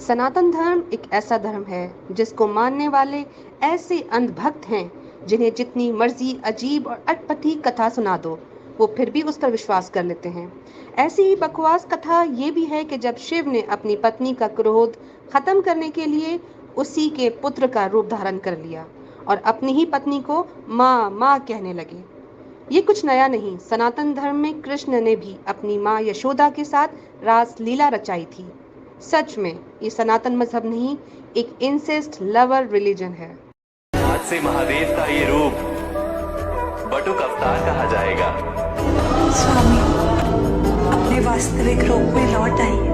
सनातन धर्म एक ऐसा धर्म है जिसको मानने वाले ऐसे अंधभक्त हैं जिन्हें जितनी मर्जी अजीब और अटपटी कथा सुना दो वो फिर भी उस पर विश्वास कर लेते हैं। ऐसी ही बकवास कथा ये भी है कि जब शिव ने अपनी पत्नी का क्रोध खत्म करने के लिए उसी के पुत्र का रूप धारण कर लिया और अपनी ही पत्नी को माँ माँ कहने लगे। ये कुछ नया नहीं, सनातन धर्म में कृष्ण ने भी अपनी माँ यशोदा के साथ रास लीला रचाई थी। सच में ये सनातन मजहब नहीं, एक इंसेस्ट लवर रिलीजन है। आज से महादेव का ये रूप बटुक अवतार कहा जाएगा। स्वामी, अपने वास्तविक रूप में लौट आइए।